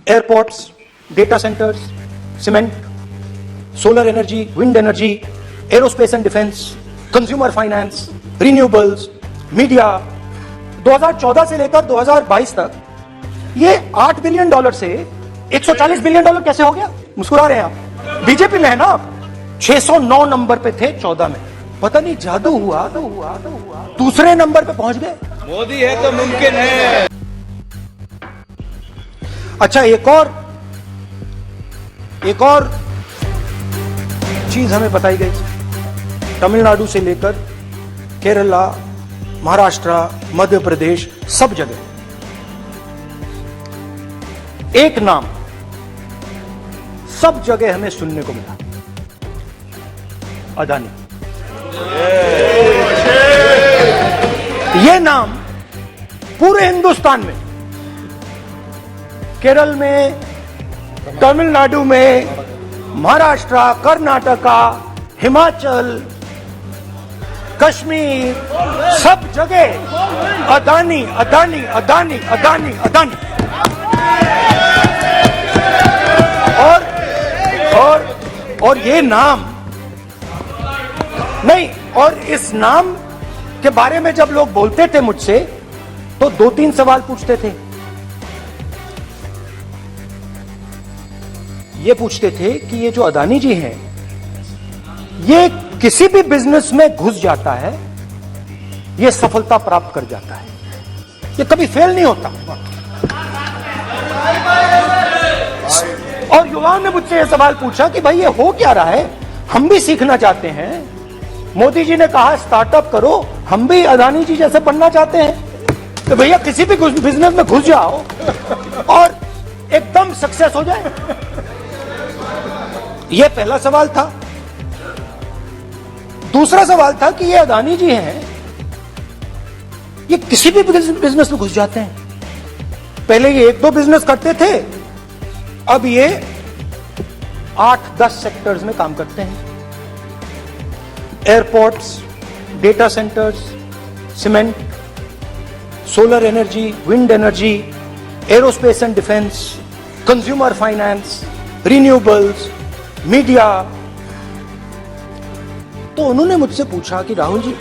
Airports, data centres, cement, solar energy, wind energy, aerospace and defence, consumer finance, renewables, media. 2014 से लेकर 2022 तक ये $8 billion से $140 billion कैसे हो गया? मुस्कुरा रहे हैं आप। बीजेपी में है ना आप? 609 नंबर पे थे 14 में। पता नहीं जादू हुआ दूसरे नंबर पे पहुंच गए। मोदी है तो मुमकिन है। अच्छा, एक और चीज हमें बताई गई। तमिलनाडु से लेकर केरला, महाराष्ट्र, मध्य प्रदेश, सब जगह एक नाम सब जगह हमें सुनने को मिला, अदानी। ये नाम पूरे हिंदुस्तान में, केरल में, तमिलनाडु में, महाराष्ट्र, कर्नाटका, हिमाचल, कश्मीर, सब जगह अदानी अदानी अदानी अदानी अदानी। और ये नाम नहीं, और इस नाम के बारे में जब लोग बोलते थे मुझसे तो 2-3 सवाल पूछते थे। ये पूछते थे कि ये जो अदानी जी हैं, ये किसी भी बिजनेस में घुस जाता है, ये सफलता प्राप्त कर जाता है, ये कभी फेल नहीं होता। और युवाओं ने मुझसे यह सवाल पूछा कि भाई ये हो क्या रहा है, हम भी सीखना चाहते हैं। मोदी जी ने कहा स्टार्टअप करो, हम भी अदानी जी जैसे बनना चाहते हैं। तो भैया किसी भी बिजनेस में घुस जाओ और एकदम सक्सेस हो जाए। यह पहला सवाल था। दूसरा सवाल था कि ये अदानी जी हैं, ये किसी भी बिजनेस में घुस जाते हैं। पहले ये 1-2 बिजनेस करते थे, अब ये 8-10 सेक्टर्स में काम करते हैं। Airports, data centres, cement, solar energy, wind energy, aerospace and defence, consumer finance, renewables, media. तो उन्होंने मुझसे पूछा कि राहुल जी,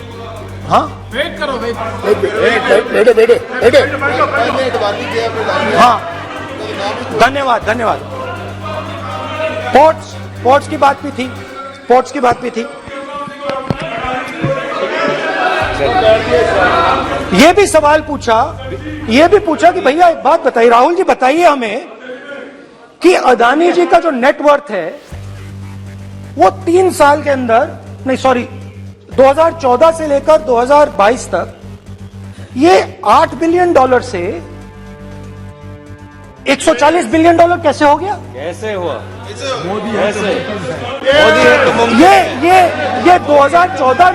हाँ वेट करो, बेटे हाँ, धन्यवाद। पोर्ट्स की बात भी थी। ये भी सवाल पूछा, कि भैया एक बात बताइए, राहुल जी बताइए हमें कि अदानी जी का जो नेटवर्थ है वो 3 साल के अंदर, 2014 से लेकर 2022 तक ये $8 बिलियन से $140 बिलियन कैसे हो गया? कैसे हुआ? मोदी है तो मुमकिन। ये 2014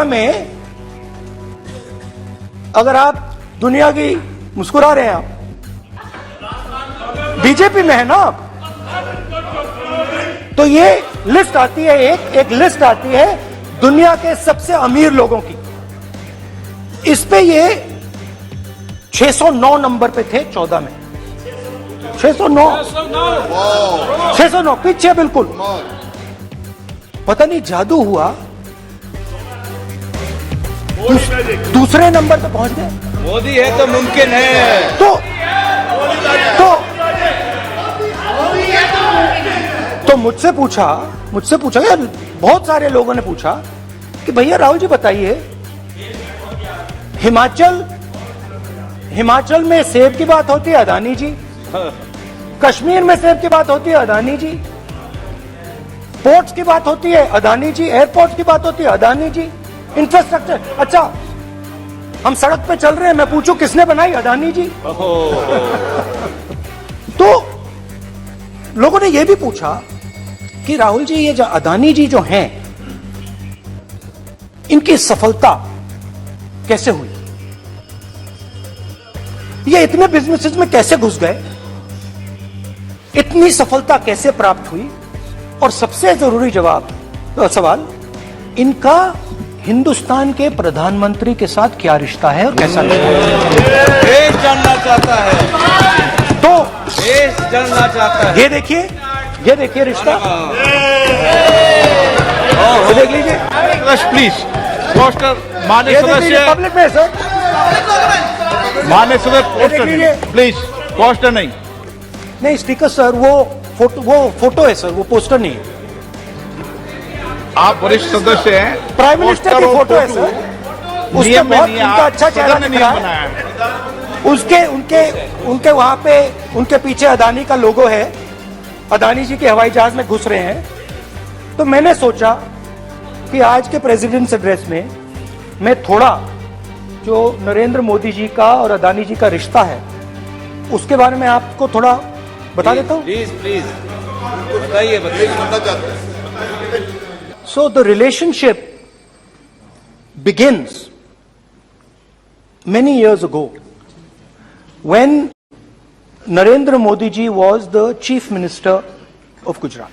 में अगर आप दुनिया की, मुस्कुरा रहे हैं आप, बीजेपी में है ना आप, तो ये लिस्ट आती है, एक लिस्ट आती है दुनिया के सबसे अमीर लोगों की। इस पे ये 609 नंबर पे थे 14 में। 609 पीछे बिल्कुल। पता नहीं जादू हुआ, दूसरे नंबर पे पहुंच गए। मोदी है तो मुमकिन है। तो मुझसे पूछा यार, बहुत सारे लोगों ने पूछा कि भैया राहुल जी बताइए, हिमाचल में सेब की बात होती है, अदानी जी। कश्मीर में सेब की बात होती है, अदानी जी। पोर्ट्स की बात होती है, अदानी जी। एयरपोर्ट्स की बात होती है, अदानी जी। इंफ्रास्ट्रक्चर, अच्छा हम सड़क पे चल रहे हैं, मैं पूछूं किसने बनाई? अदानी जी। तो लोगों ने यह भी पूछा कि राहुल जी ये जो अदानी जी जो हैं, इनकी सफलता कैसे हुई? ये इतने बिजनेसेस में कैसे घुस गए? इतनी सफलता कैसे प्राप्त हुई? और सबसे जरूरी सवाल, इनका हिंदुस्तान के प्रधानमंत्री के साथ क्या रिश्ता है और कैसा रिश्ता है? देश जानना चाहता है। तो जलना चाहता है। ये देखिए रिश्ता, ये देख लीजिए, प्लीज पोस्टर मान्य ये देख लीजिए, सदस्य, पब्लिक में है सर। मान्य सदस्य पोस्टर लीजिए। प्लीज, पोस्टर नहीं। नहीं स्टिकर सर, वो फोटो है सर, वो पोस्टर नहीं है। आप वरिष्ठ सदस्य हैं, प्राइम मिनिस्टर की पोस्टर और फोटो है फोटो सर, उसके नियम में बहुत नहीं है, उनका आप अच्छा चेहरा सदन ने दिख रहा नियम है। बनाया है। उनके वहां पे उनके पीछे अदानी का लोगो है, अदानी जी के हवाई जहाज में घुस रहे हैं। तो मैंने सोचा कि आज के प्रेसिडेंट्स एड्रेस में मैं थोड़ा जो नरेंद्र मोदी जी का और अदानी जी का रिश्ता है उसके बारे में आपको थोड़ा बता देता हूं। प्लीज प्लीज बताइए बताइए। So the relationship begins many years ago when Narendra Modi ji was the Chief Minister of Gujarat.